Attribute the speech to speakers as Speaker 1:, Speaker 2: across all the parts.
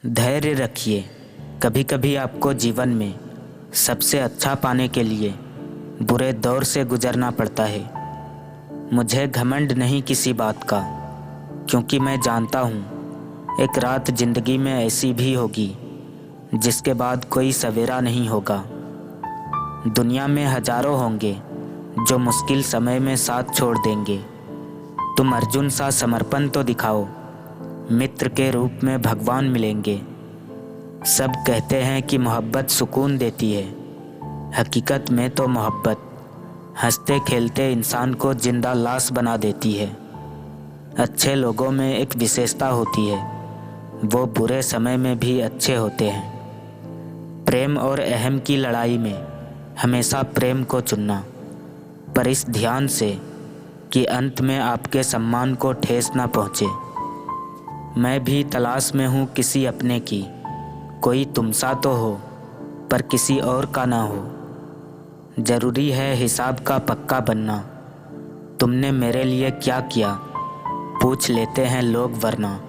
Speaker 1: धैर्य रखिए। कभी कभी आपको जीवन में सबसे अच्छा पाने के लिए बुरे दौर से गुजरना पड़ता है। मुझे घमंड नहीं किसी बात का, क्योंकि मैं जानता हूँ एक रात जिंदगी में ऐसी भी होगी जिसके बाद कोई सवेरा नहीं होगा। दुनिया में हजारों होंगे जो मुश्किल समय में साथ छोड़ देंगे। तुम अर्जुन सा समर्पण तो दिखाओ, मित्र के रूप में भगवान मिलेंगे। सब कहते हैं कि मोहब्बत सुकून देती है, हकीकत में तो मोहब्बत हंसते खेलते इंसान को जिंदा लाश बना देती है। अच्छे लोगों में एक विशेषता होती है, वो बुरे समय में भी अच्छे होते हैं। प्रेम और अहम की लड़ाई में हमेशा प्रेम को चुनना, पर इस ध्यान से कि अंत में आपके सम्मान को ठेस ना पहुँचे। मैं भी तलाश में हूँ किसी अपने की, कोई तुमसा तो हो पर किसी और का ना हो। ज़रूरी है हिसाब का पक्का बनना, तुमने मेरे लिए क्या किया पूछ लेते हैं लोग, वरना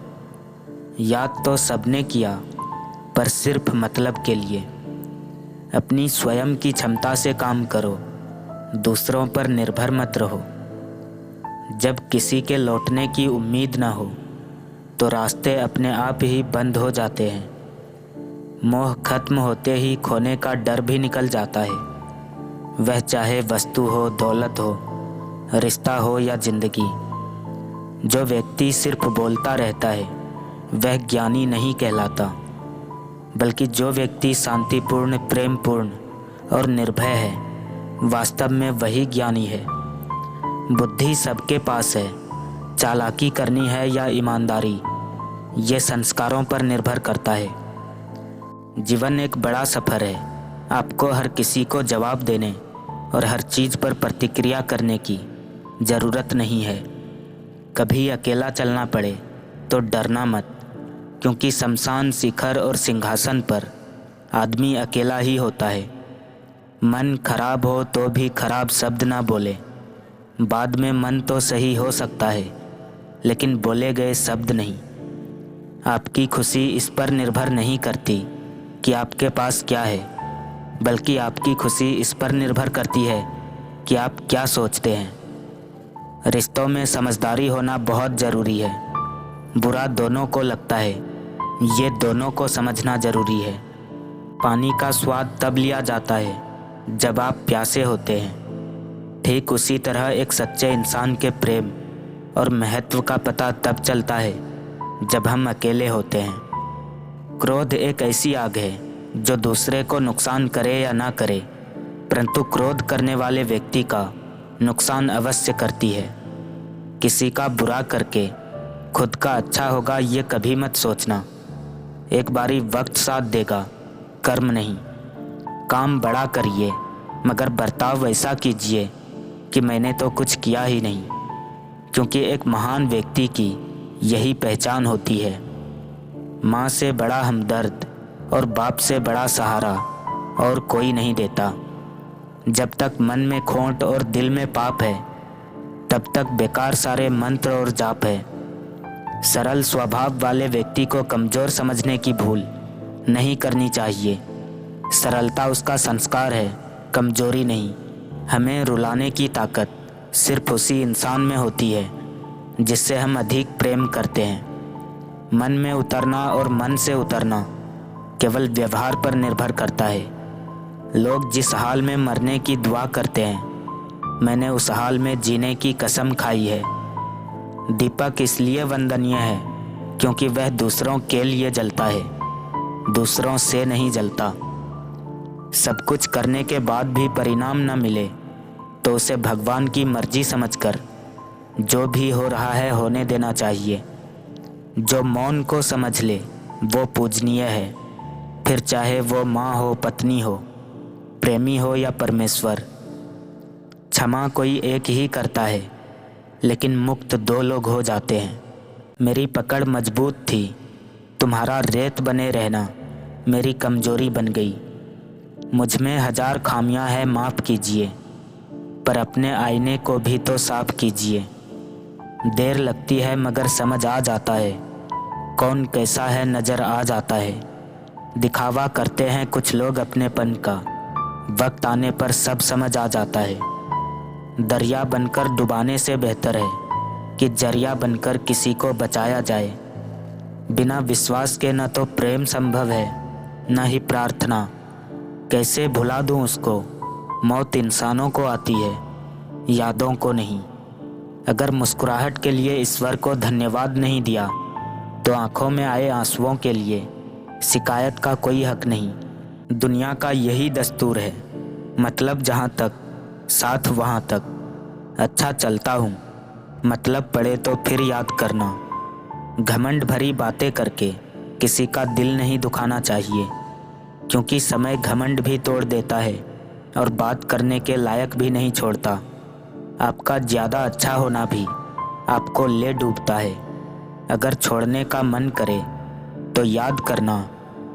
Speaker 1: याद तो सबने किया पर सिर्फ मतलब के लिए। अपनी स्वयं की क्षमता से काम करो, दूसरों पर निर्भर मत रहो। जब किसी के लौटने की उम्मीद ना हो तो रास्ते अपने आप ही बंद हो जाते हैं। मोह खत्म होते ही खोने का डर भी निकल जाता है, वह चाहे वस्तु हो, दौलत हो, रिश्ता हो या जिंदगी। जो व्यक्ति सिर्फ बोलता रहता है वह ज्ञानी नहीं कहलाता, बल्कि जो व्यक्ति शांतिपूर्ण, प्रेमपूर्ण और निर्भय है वास्तव में वही ज्ञानी है। बुद्धि सबके पास है, चालाकी करनी है या ईमानदारी ये संस्कारों पर निर्भर करता है। जीवन एक बड़ा सफ़र है, आपको हर किसी को जवाब देने और हर चीज़ पर प्रतिक्रिया करने की ज़रूरत नहीं है। कभी अकेला चलना पड़े तो डरना मत, क्योंकि शमशान, शिखर और सिंहासन पर आदमी अकेला ही होता है। मन खराब हो तो भी खराब शब्द ना बोले। बाद में मन तो सही हो सकता है, लेकिन बोले गए शब्द नहीं। आपकी खुशी इस पर निर्भर नहीं करती कि आपके पास क्या है, बल्कि आपकी खुशी इस पर निर्भर करती है कि आप क्या सोचते हैं। रिश्तों में समझदारी होना बहुत ज़रूरी है। बुरा दोनों को लगता है, ये दोनों को समझना ज़रूरी है। पानी का स्वाद तब लिया जाता है जब आप प्यासे होते हैं। ठीक उसी तरह एक सच्चे इंसान के प्रेम और महत्व का पता तब चलता है जब हम अकेले होते हैं। क्रोध एक ऐसी आग है जो दूसरे को नुकसान करे या ना करे, परंतु क्रोध करने वाले व्यक्ति का नुकसान अवश्य करती है। किसी का बुरा करके खुद का अच्छा होगा ये कभी मत सोचना। एक बारी वक्त साथ देगा, कर्म नहीं। काम बड़ा करिए मगर बर्ताव वैसा कीजिए कि मैंने तो कुछ किया ही नहीं, क्योंकि एक महान व्यक्ति की यही पहचान होती है। माँ से बड़ा हमदर्द और बाप से बड़ा सहारा और कोई नहीं देता। जब तक मन में खोट और दिल में पाप है तब तक बेकार सारे मंत्र और जाप है। सरल स्वभाव वाले व्यक्ति को कमज़ोर समझने की भूल नहीं करनी चाहिए। सरलता उसका संस्कार है, कमजोरी नहीं। हमें रुलाने की ताकत सिर्फ उसी इंसान में होती है जिससे हम अधिक प्रेम करते हैं। मन में उतरना और मन से उतरना केवल व्यवहार पर निर्भर करता है। लोग जिस हाल में मरने की दुआ करते हैं, मैंने उस हाल में जीने की कसम खाई है। दीपक इसलिए वंदनीय है क्योंकि वह दूसरों के लिए जलता है, दूसरों से नहीं जलता। सब कुछ करने के बाद भी परिणाम न मिले तो उसे भगवान की मर्जी समझकर जो भी हो रहा है होने देना चाहिए। जो मौन को समझ ले वो पूजनीय है, फिर चाहे वो माँ हो, पत्नी हो, प्रेमी हो या परमेश्वर। क्षमा कोई एक ही करता है, लेकिन मुक्त दो लोग हो जाते हैं। मेरी पकड़ मजबूत थी, तुम्हारा रेत बने रहना मेरी कमजोरी बन गई। मुझ में हजार खामियां हैं, माफ़ कीजिए, पर अपने आईने को भी तो साफ कीजिए। देर लगती है मगर समझ आ जाता है, कौन कैसा है नज़र आ जाता है। दिखावा करते हैं कुछ लोग अपनेपन का, वक्त आने पर सब समझ आ जाता है। दरिया बनकर डुबाने से बेहतर है कि जरिया बनकर किसी को बचाया जाए। बिना विश्वास के न तो प्रेम संभव है न ही प्रार्थना। कैसे भुला दूं उसको, मौत इंसानों को आती है, यादों को नहीं। अगर मुस्कुराहट के लिए ईश्वर को धन्यवाद नहीं दिया तो आंखों में आए आंसुओं के लिए शिकायत का कोई हक नहीं। दुनिया का यही दस्तूर है, मतलब जहाँ तक साथ वहाँ तक। अच्छा चलता हूँ, मतलब पड़े तो फिर याद करना। घमंड भरी बातें करके किसी का दिल नहीं दुखाना चाहिए, क्योंकि समय घमंड भी तोड़ देता है और बात करने के लायक भी नहीं छोड़ता। आपका ज़्यादा अच्छा होना भी आपको ले डूबता है। अगर छोड़ने का मन करे तो याद करना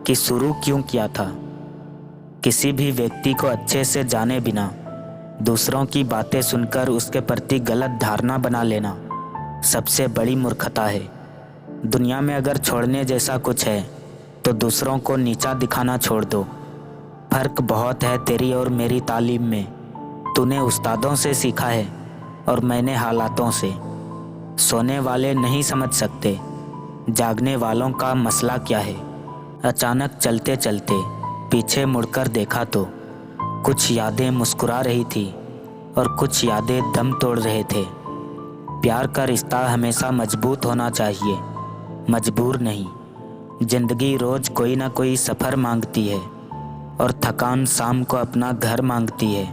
Speaker 1: कि शुरू क्यों किया था। किसी भी व्यक्ति को अच्छे से जाने बिना दूसरों की बातें सुनकर उसके प्रति गलत धारणा बना लेना सबसे बड़ी मूर्खता है। दुनिया में अगर छोड़ने जैसा कुछ है तो दूसरों को नीचा दिखाना छोड़ दो। फ़र्क बहुत है तेरी और मेरी तालीम में। तूने उस्तादों से सीखा है और मैंने हालातों से। सोने वाले नहीं समझ सकते जागने वालों का मसला क्या है। अचानक चलते चलते पीछे मुड़कर देखा तो कुछ यादें मुस्कुरा रही थी और कुछ यादें दम तोड़ रहे थे। प्यार का रिश्ता हमेशा मजबूत होना चाहिए, मजबूर नहीं। जिंदगी रोज कोई ना कोई सफ़र मांगती है और थकान शाम को अपना घर मांगती है।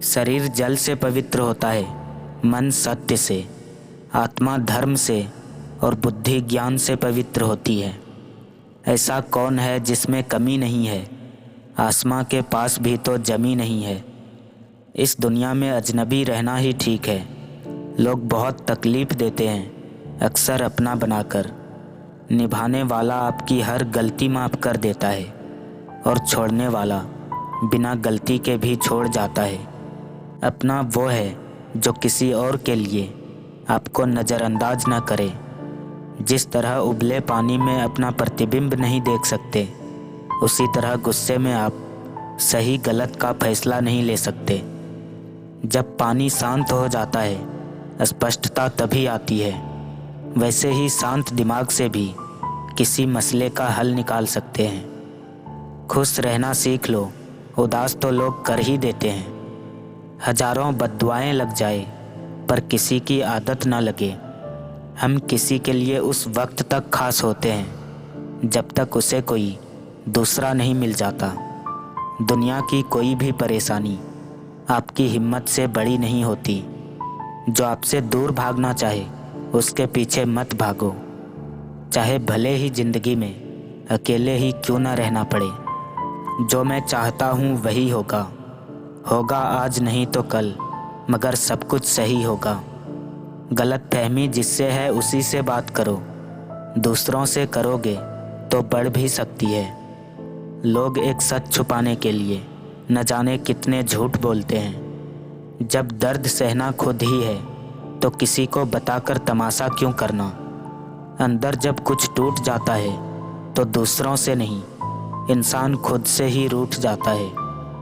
Speaker 1: शरीर जल से पवित्र होता है, मन सत्य से, आत्मा धर्म से और बुद्धि ज्ञान से पवित्र होती है। ऐसा कौन है जिसमें कमी नहीं है, आसमां के पास भी तो जमी नहीं है। इस दुनिया में अजनबी रहना ही ठीक है। लोग बहुत तकलीफ़ देते हैं अक्सर अपना बनाकर। निभाने वाला आपकी हर गलती माफ़ कर देता है और छोड़ने वाला बिना गलती के भी छोड़ जाता है। अपना वो है जो किसी और के लिए आपको नज़रअंदाज ना करे। जिस तरह उबले पानी में अपना प्रतिबिंब नहीं देख सकते, उसी तरह गुस्से में आप सही गलत का फैसला नहीं ले सकते। जब पानी शांत हो जाता है स्पष्टता तभी आती है। वैसे ही शांत दिमाग से भी किसी मसले का हल निकाल सकते हैं। खुश रहना सीख लो, उदास तो लोग कर ही देते हैं। हजारों बद्दुआएं लग जाए पर किसी की आदत ना लगे। हम किसी के लिए उस वक्त तक खास होते हैं जब तक उसे कोई दूसरा नहीं मिल जाता। दुनिया की कोई भी परेशानी आपकी हिम्मत से बड़ी नहीं होती। जो आपसे दूर भागना चाहे उसके पीछे मत भागो, चाहे भले ही ज़िंदगी में अकेले ही क्यों ना रहना पड़े। जो मैं चाहता हूँ वही होगा, होगा आज नहीं तो कल, मगर सब कुछ सही होगा। गलत फहमी जिससे है उसी से बात करो, दूसरों से करोगे तो बढ़ भी सकती है। लोग एक सच छुपाने के लिए न जाने कितने झूठ बोलते हैं। जब दर्द सहना खुद ही है तो किसी को बताकर तमाशा क्यों करना। अंदर जब कुछ टूट जाता है तो दूसरों से नहीं, इंसान खुद से ही रूठ जाता है।